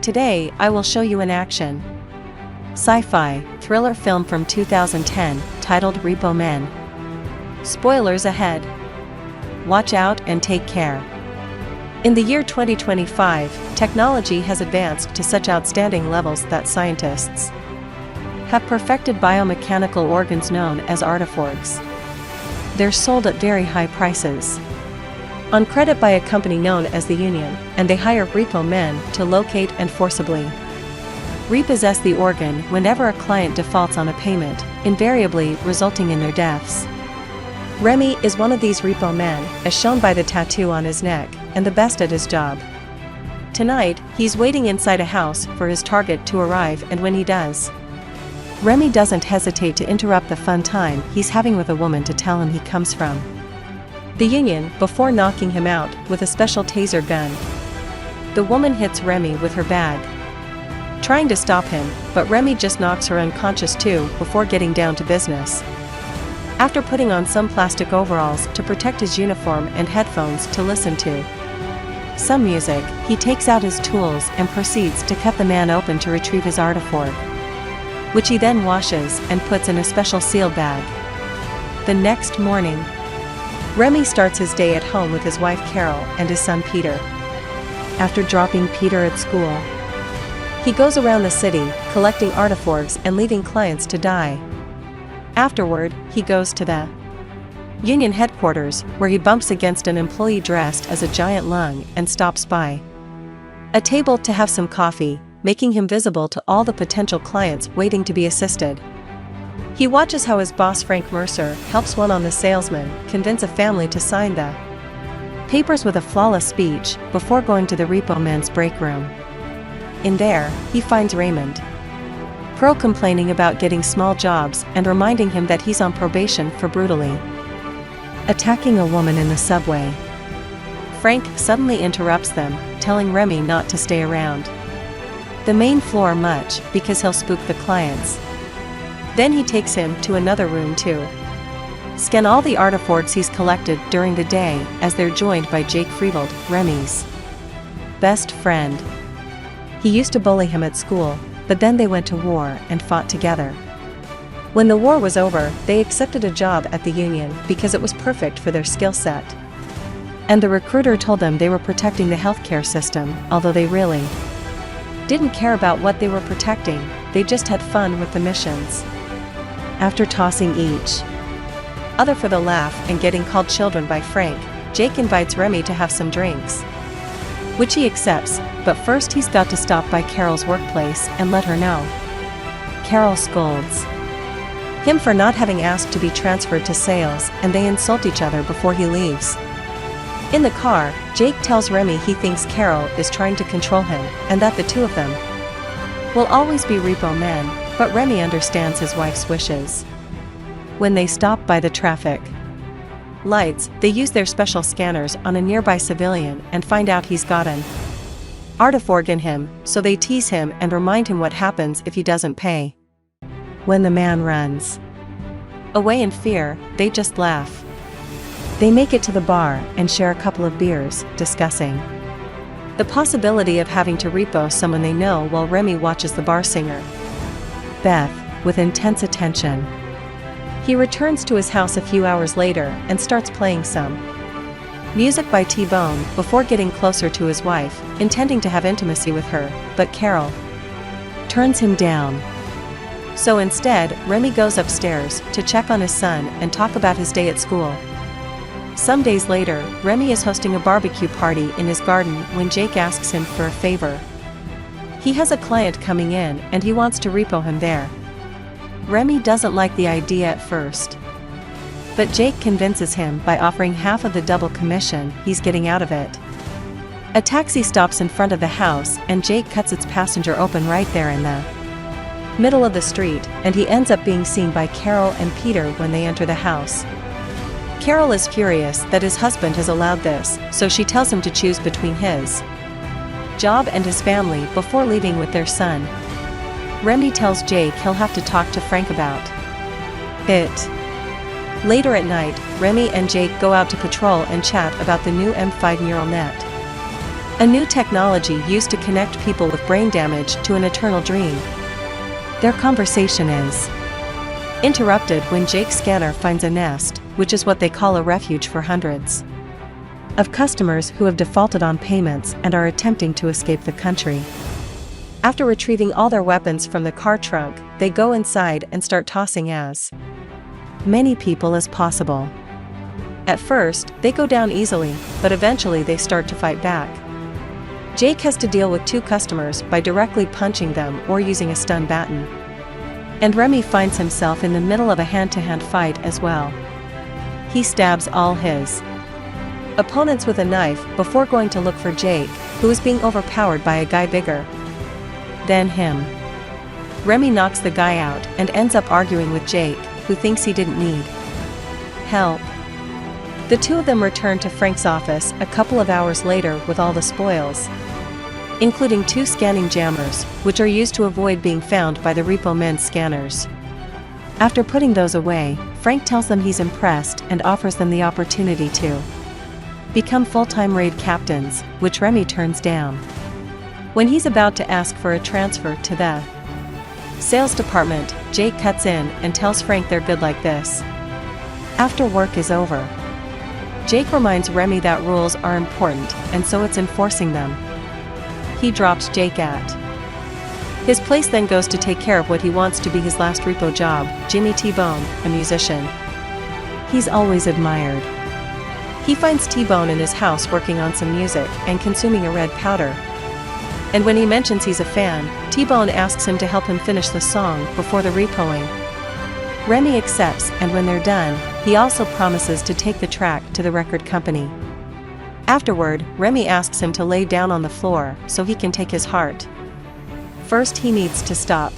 Today, I will show you in action. Sci-fi, thriller film from 2010, titled Repo Men. Spoilers ahead. Watch out and take care. In the year 2025, technology has advanced to such outstanding levels that scientists have perfected biomechanical organs known as artiforgs. They're sold at very high prices. On credit by a company known as the Union, and they hire repo men to locate and forcibly repossess the organ whenever a client defaults on a payment, invariably resulting in their deaths. Remy is one of these repo men, as shown by the tattoo on his neck, and the best at his job. Tonight, he's waiting inside a house for his target to arrive, and when he does, Remy doesn't hesitate to interrupt the fun time he's having with a woman to tell him he comes from the Union, before knocking him out with a special taser gun. The woman hits Remy with her bag, trying to stop him, but Remy just knocks her unconscious too before getting down to business. After putting on some plastic overalls to protect his uniform and headphones to listen to some music, he takes out his tools and proceeds to cut the man open to retrieve his artiforg, which he then washes and puts in a special sealed bag. The next morning, Remy starts his day at home with his wife Carol and his son Peter. After dropping Peter at school, he goes around the city, collecting artiforgs and leaving clients to die. Afterward, he goes to the Union headquarters, where he bumps against an employee dressed as a giant lung and stops by a table to have some coffee, making him visible to all the potential clients waiting to be assisted. He watches how his boss Frank Mercer helps one on the salesman convince a family to sign the papers with a flawless speech before going to the repo men's break room. In there, he finds Raymond Pro complaining about getting small jobs and reminding him that he's on probation for brutally attacking a woman in the subway. Frank suddenly interrupts them, telling Remy not to stay around the main floor much because he'll spook the clients. Then he takes him to another room to scan all the artiforgs he's collected during the day, as they're joined by Jake Frevold, Remy's best friend. He used to bully him at school, but then they went to war and fought together. When the war was over, they accepted a job at the Union because it was perfect for their skill set. And the recruiter told them they were protecting the healthcare system, although they really didn't care about what they were protecting, they just had fun with the missions. After tossing each other for the laugh and getting called children by Frank, Jake invites Remy to have some drinks, which he accepts, but first he's got to stop by Carol's workplace and let her know. Carol scolds him for not having asked to be transferred to sales, and they insult each other before he leaves. In the car, Jake tells Remy he thinks Carol is trying to control him, and that the two of them will always be repo men, but Remy understands his wife's wishes. When they stop by the traffic lights, they use their special scanners on a nearby civilian and find out he's got an artiforg in him, so they tease him and remind him what happens if he doesn't pay. When the man runs away in fear, they just laugh. They make it to the bar and share a couple of beers, discussing the possibility of having to repo someone they know, while Remy watches the bar singer, Beth, with intense attention. He returns to his house a few hours later and starts playing some music by T-Bone before getting closer to his wife, intending to have intimacy with her, but Carol turns him down. So instead, Remy goes upstairs to check on his son and talk about his day at school. Some days later, Remy is hosting a barbecue party in his garden when Jake asks him for a favor. He has a client coming in and he wants to repo him there. Remy doesn't like the idea at first, but Jake convinces him by offering half of the double commission he's getting out of it. A taxi stops in front of the house and Jake cuts its passenger open right there in the middle of the street, and he ends up being seen by Carol and Peter when they enter the house. Carol is furious that his husband has allowed this, so she tells him to choose between his job and his family before leaving with their son. Remy tells Jake he'll have to talk to Frank about it. Later at night, Remy and Jake go out to patrol and chat about the new M5 neural net. a new technology used to connect people with brain damage to an eternal dream. Their conversation is interrupted when Jake's scanner finds a nest, which is what they call a refuge for hundreds of customers who have defaulted on payments and are attempting to escape the country. After retrieving all their weapons from the car trunk, they go inside and start tossing as many people as possible. At first, they go down easily, but eventually they start to fight back. Jake has to deal with 2 customers by directly punching them or using a stun baton. And Remy finds himself in the middle of a hand-to-hand fight as well. He stabs all his opponents with a knife before going to look for Jake, who is being overpowered by a guy bigger than him. Remy knocks the guy out and ends up arguing with Jake, who thinks he didn't need help. The 2 of them return to Frank's office a couple of hours later with all the spoils, including 2 scanning jammers, which are used to avoid being found by the Repo men's scanners. After putting those away, Frank tells them he's impressed and offers them the opportunity to become full-time raid captains, which Remy turns down. When he's about to ask for a transfer to the sales department, Jake cuts in and tells Frank they're good like this after work is over. Jake reminds Remy that rules are important, and so it's enforcing them. He drops Jake at his place, then goes to take care of what he wants to be his last repo job, Jimmy T-Bone, a musician he's always admired. He finds T-Bone in his house working on some music and consuming a red powder. And when he mentions he's a fan, T-Bone asks him to help him finish the song before the repoing. Remy accepts, and when they're done, he also promises to take the track to the record company. Afterward, Remy asks him to lay down on the floor so he can take his heart. First, he needs to stop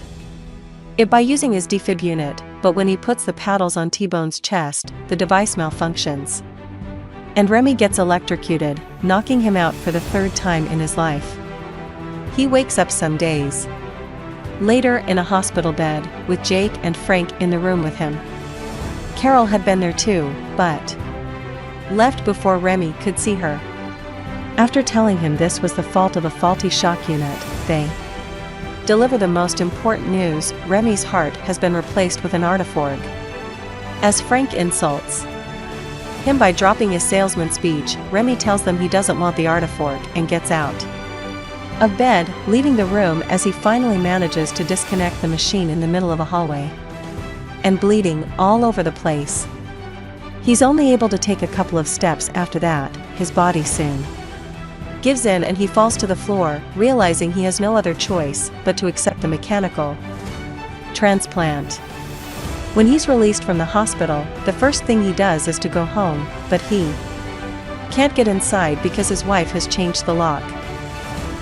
it by using his defib unit, but when he puts the paddles on T-Bone's chest, the device malfunctions, and Remy gets electrocuted, knocking him out for the 3rd time in his life. He wakes up some days later in a hospital bed, with Jake and Frank in the room with him. Carol had been there too, but left before Remy could see her. After telling him this was the fault of a faulty shock unit, they deliver the most important news: Remy's heart has been replaced with an artiforg. As Frank insults him by dropping his salesman speech, Remy tells them he doesn't want the artiforg and gets out of bed, leaving the room as he finally manages to disconnect the machine in the middle of a hallway, and bleeding all over the place. He's only able to take a couple of steps after that. His body soon gives in and he falls to the floor, realizing he has no other choice but to accept the mechanical transplant. When he's released from the hospital, the first thing he does is to go home, but he can't get inside because his wife has changed the lock.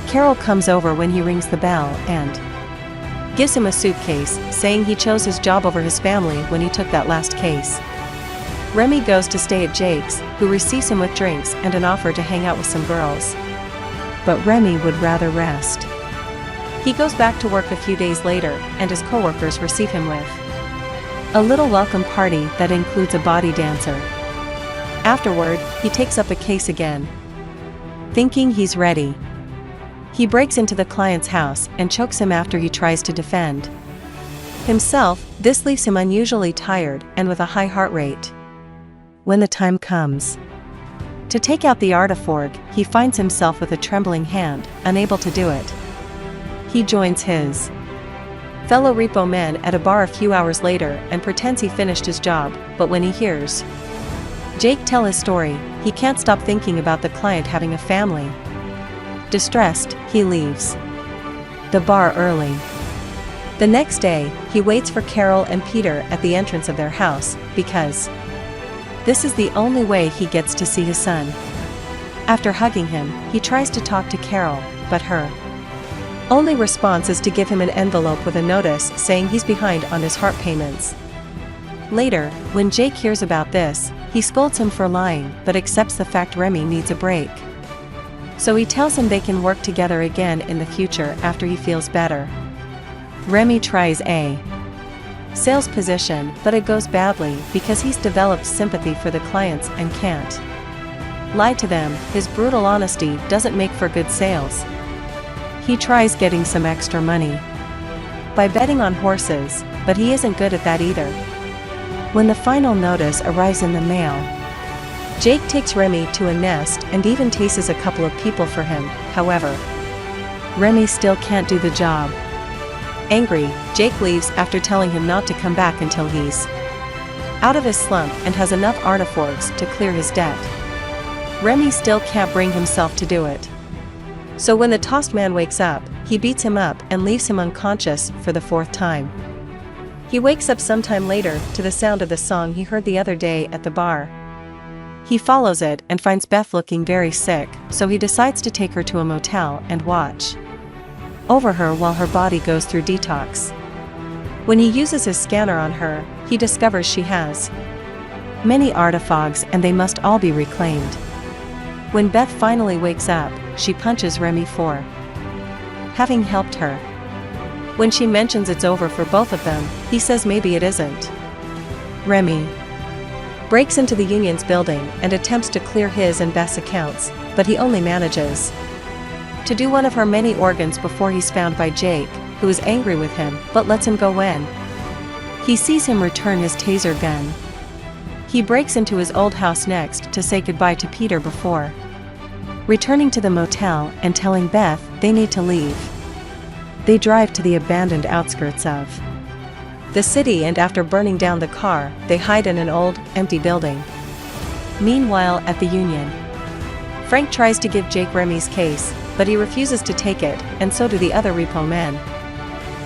Carol comes over when he rings the bell and gives him a suitcase, saying he chose his job over his family when he took that last case. Remy goes to stay at Jake's, who receives him with drinks and an offer to hang out with some girls. But Remy would rather rest. He goes back to work a few days later, and his coworkers receive him with a little welcome party that includes a body dancer. Afterward, he takes up a case again, thinking he's ready. He breaks into the client's house and chokes him after he tries to defend himself. This leaves him unusually tired and with a high heart rate. When the time comes to take out the artiforg, he finds himself with a trembling hand, unable to do it. He joins his fellow repo men at a bar a few hours later and pretends he finished his job, but when he hears Jake tell his story, he can't stop thinking about the client having a family. Distressed, he leaves the bar early. The next day, he waits for Carol and Peter at the entrance of their house, because this is the only way he gets to see his son. After hugging him, he tries to talk to Carol, but her only response is to give him an envelope with a notice saying he's behind on his heart payments. Later, when Jake hears about this, he scolds him for lying but accepts the fact Remy needs a break. So he tells him they can work together again in the future after he feels better. Remy tries a sales position, but it goes badly because he's developed sympathy for the clients and can't lie to them. His brutal honesty doesn't make for good sales. He tries getting some extra money by betting on horses, but he isn't good at that either. When the final notice arrives in the mail, Jake takes Remy to a nest and even tastes a couple of people for him. However, Remy still can't do the job. Angry, Jake leaves after telling him not to come back until he's out of his slump and has enough artiforks to clear his debt. Remy still can't bring himself to do it. So when the tossed man wakes up, he beats him up and leaves him unconscious for the fourth time. He wakes up sometime later to the sound of the song he heard the other day at the bar. He follows it and finds Beth looking very sick, so he decides to take her to a motel and watch over her while her body goes through detox. When he uses his scanner on her, he discovers she has many artifacts and they must all be reclaimed. When Beth finally wakes up, she punches Remy for having helped her. When she mentions it's over for both of them, he says maybe it isn't. Remy breaks into the union's building and attempts to clear his and Beth's accounts, but he only manages to do one of her many organs before he's found by Jake, who is angry with him but lets him go when he sees him return his taser gun. He breaks into his old house next to say goodbye to Peter before returning to the motel and telling Beth they need to leave. They drive to the abandoned outskirts of the city and after burning down the car, they hide in an old, empty building. Meanwhile, at the Union, Frank tries to give Jake Remy's case, but he refuses to take it, and so do the other repo men.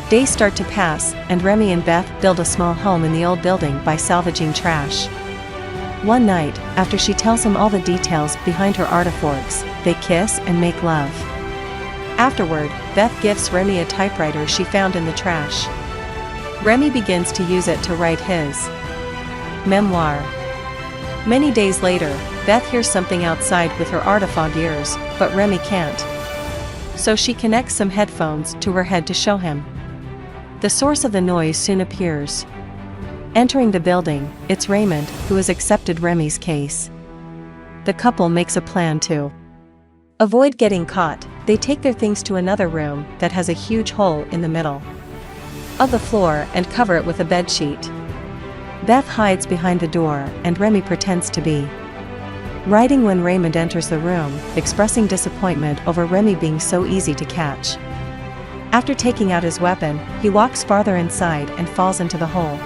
Days start to pass, and Remy and Beth build a small home in the old building by salvaging trash. One night, after she tells him all the details behind her artiforks, they kiss and make love. Afterward, Beth gifts Remy a typewriter she found in the trash. Remy begins to use it to write his memoir. Many days later, Beth hears something outside with her artifact ears, but Remy can't. So she connects some headphones to her head to show him. The source of the noise soon appears. Entering the building, it's Raymond, who has accepted Remy's case. The couple makes a plan to avoid getting caught. They take their things to another room that has a huge hole in the middle of the floor and cover it with a bedsheet. Beth hides behind the door and Remy pretends to be writing when Raymond enters the room, expressing disappointment over Remy being so easy to catch. After taking out his weapon, he walks farther inside and falls into the hole.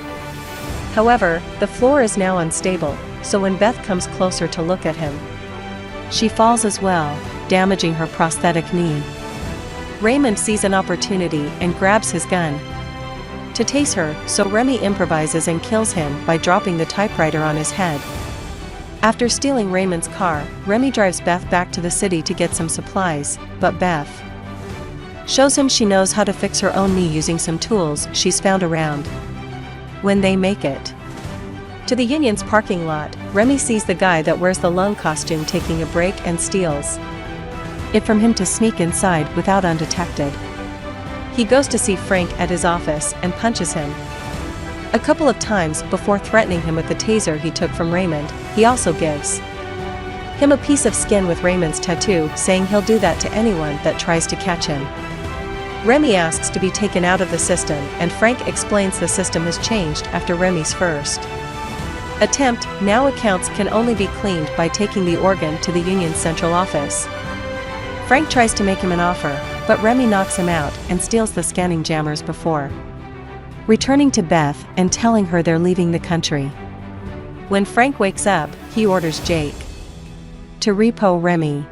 However, the floor is now unstable, so when Beth comes closer to look at him, she falls as well, damaging her prosthetic knee. Raymond sees an opportunity and grabs his gun to tase her, so Remy improvises and kills him by dropping the typewriter on his head. After stealing Raymond's car, Remy drives Beth back to the city to get some supplies, but Beth shows him she knows how to fix her own knee using some tools she's found around. When they make it to the Union's parking lot, Remy sees the guy that wears the lung costume taking a break and steals it from him to sneak inside without undetected. He goes to see Frank at his office and punches him a couple of times before threatening him with the taser he took from Raymond. He also gives him a piece of skin with Raymond's tattoo, saying he'll do that to anyone that tries to catch him. Remy asks to be taken out of the system, and Frank explains the system has changed after Remy's first attempt. Now accounts can only be cleaned by taking the organ to the Union's central office. Frank tries to make him an offer, but Remy knocks him out and steals the scanning jammers before returning to Beth and telling her they're leaving the country. When Frank wakes up, he orders Jake to repo Remy.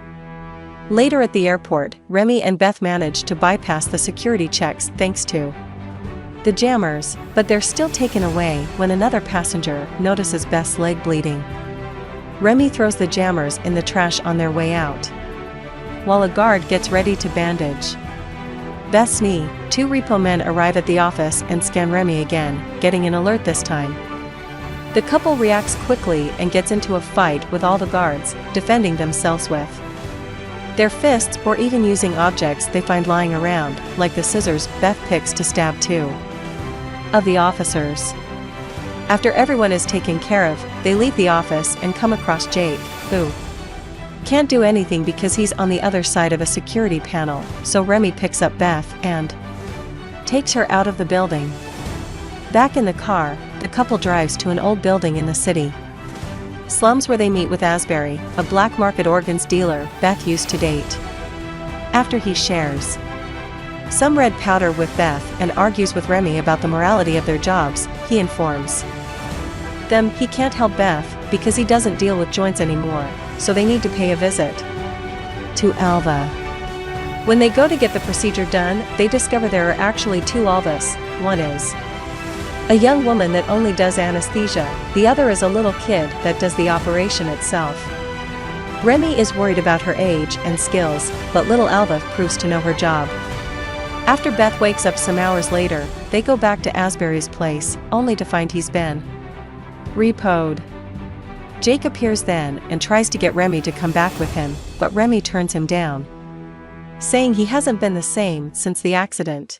Later at the airport, Remy and Beth manage to bypass the security checks thanks to the jammers, but they're still taken away when another passenger notices Beth's leg bleeding. Remy throws the jammers in the trash on their way out, while a guard gets ready to bandage Beth's knee. Two repo men arrive at the office and scan Remy again, getting an alert this time. The couple reacts quickly and gets into a fight with all the guards, defending themselves with their fists or even using objects they find lying around, like the scissors Beth picks to stab two of the officers. After everyone is taken care of, they leave the office and come across Jake, who can't do anything because he's on the other side of a security panel, so Remy picks up Beth and takes her out of the building. Back in the car, the couple drives to an old building in the city slums where they meet with Asbury, a black market organs dealer Beth used to date. After he shares some red powder with Beth and argues with Remy about the morality of their jobs, he informs them he can't help Beth because he doesn't deal with joints anymore, so they need to pay a visit to Alva. When they go to get the procedure done, they discover there are actually two Alvas. One is a young woman that only does anesthesia, the other is a little kid that does the operation itself. Remy is worried about her age and skills, but little Alva proves to know her job. After Beth wakes up some hours later, they go back to Asbury's place, only to find he's been repoed. Jake appears then and tries to get Remy to come back with him, but Remy turns him down, saying he hasn't been the same since the accident.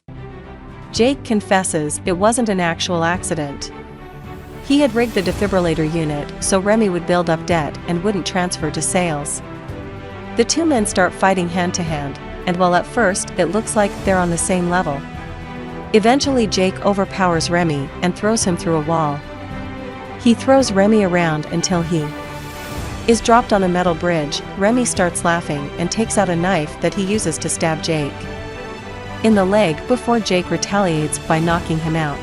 Jake confesses it wasn't an actual accident. He had rigged the defibrillator unit so Remy would build up debt and wouldn't transfer to sales. The two men start fighting hand to hand, and while at first it looks like they're on the same level, eventually Jake overpowers Remy and throws him through a wall. He throws Remy around until he is dropped on a metal bridge. Remy starts laughing and takes out a knife that he uses to stab Jake in the leg before Jake retaliates by knocking him out.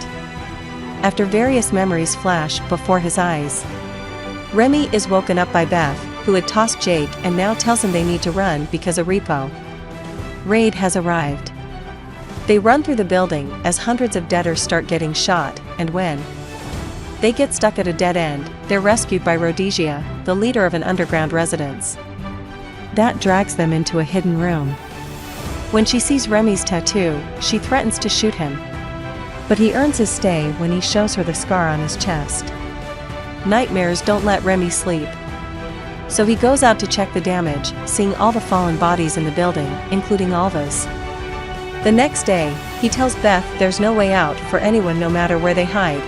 After various memories flash before his eyes, Remy is woken up by Beth, who had tossed Jake and now tells him they need to run because a repo raid has arrived. They run through the building as hundreds of debtors start getting shot, and when they get stuck at a dead end, they're rescued by Rhodesia, the leader of an underground residence that drags them into a hidden room. When she sees Remy's tattoo, she threatens to shoot him, but he earns his stay when he shows her the scar on his chest. Nightmares don't let Remy sleep, so he goes out to check the damage, seeing all the fallen bodies in the building, including Alva's. The next day, he tells Beth there's no way out for anyone no matter where they hide.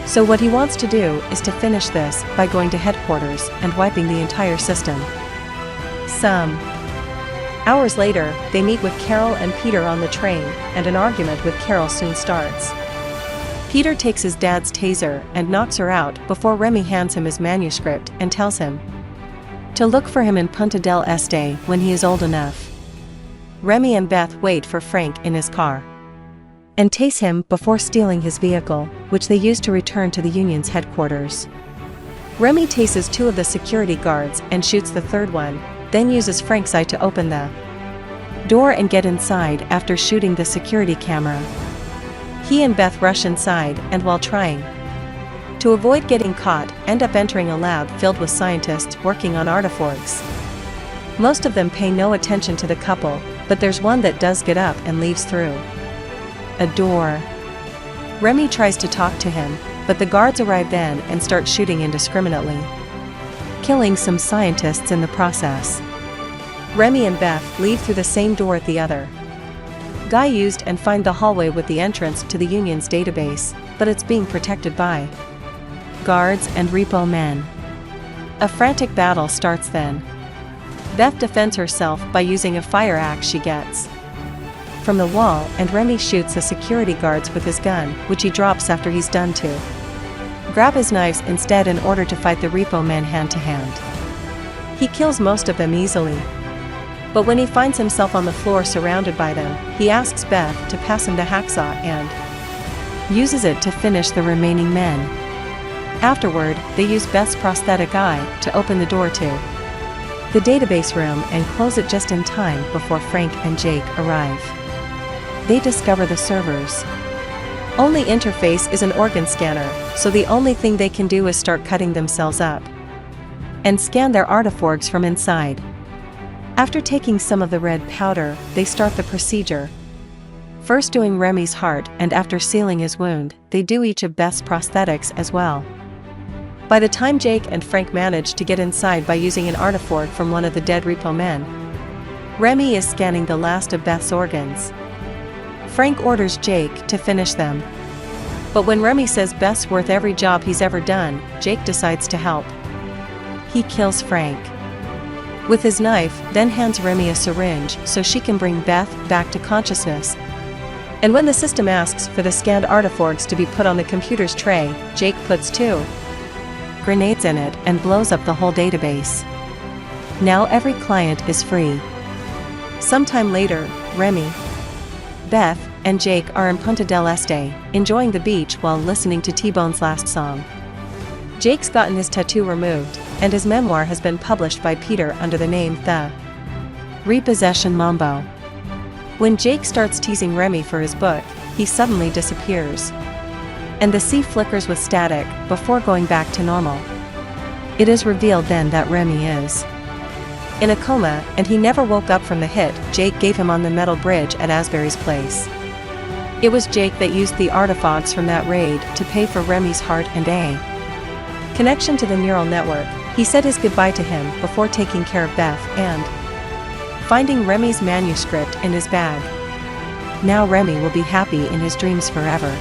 So what he wants to do is to finish this by going to headquarters and wiping the entire system. Some hours later, they meet with Carol and Peter on the train, and an argument with Carol soon starts. Peter takes his dad's taser and knocks her out before Remy hands him his manuscript and tells him to look for him in Punta del Este when he is old enough. Remy and Beth wait for Frank in his car and tase him before stealing his vehicle, which they use to return to the union's headquarters. Remy tases two of the security guards and shoots the third one, then uses Frank's eye to open the door and get inside after shooting the security camera. He and Beth rush inside and, while trying to avoid getting caught, end up entering a lab filled with scientists working on artiforks. Most of them pay no attention to the couple, but there's one that does get up and leaves through a door. Remy tries to talk to him, but the guards arrive then and start shooting indiscriminately, killing some scientists in the process. Remy and Beth leave through the same door at the other guy used and find the hallway with the entrance to the union's database, but it's being protected by guards and repo men. A frantic battle starts then. Beth defends herself by using a fire axe she gets from the wall, and Remy shoots the security guards with his gun, which he drops after he's done to grab his knives instead in order to fight the repo men hand to hand. He kills most of them easily, but when he finds himself on the floor surrounded by them, he asks Beth to pass him the hacksaw and uses it to finish the remaining men. Afterward, they use Beth's prosthetic eye to open the door to the database room and close it just in time before Frank and Jake arrive. They discover the server's only interface is an organ scanner, so the only thing they can do is start cutting themselves up and scan their artiforks from inside. After taking some of the red powder, they start the procedure, first doing Remy's heart, and after sealing his wound, they do each of Beth's prosthetics as well. By the time Jake and Frank manage to get inside by using an artifork from one of the dead repo men, Remy is scanning the last of Beth's organs. Frank orders Jake to finish them, but when Remy says Beth's worth every job he's ever done, Jake decides to help. He kills Frank. with his knife, then hands Remy a syringe so she can bring Beth back to consciousness. And when the system asks for the scanned artifacts to be put on the computer's tray, Jake puts 2 grenades in it and blows up the whole database. Now every client is free. Sometime later, Remy, Beth, and Jake are in Punta del Este, enjoying the beach while listening to T-Bone's last song. Jake's gotten his tattoo removed, and his memoir has been published by Peter under the name The Repossession Mambo. When Jake starts teasing Remy for his book, he suddenly disappears. And the sea flickers with static before going back to normal. It is revealed then that Remy is in a coma, and he never woke up from the hit Jake gave him on the metal bridge at Asbury's place. It was Jake that used the artifacts from that raid to pay for Remy's heart and a connection to the neural network. He said his goodbye to him before taking care of Beth and finding Remy's manuscript in his bag. Now Remy will be happy in his dreams forever.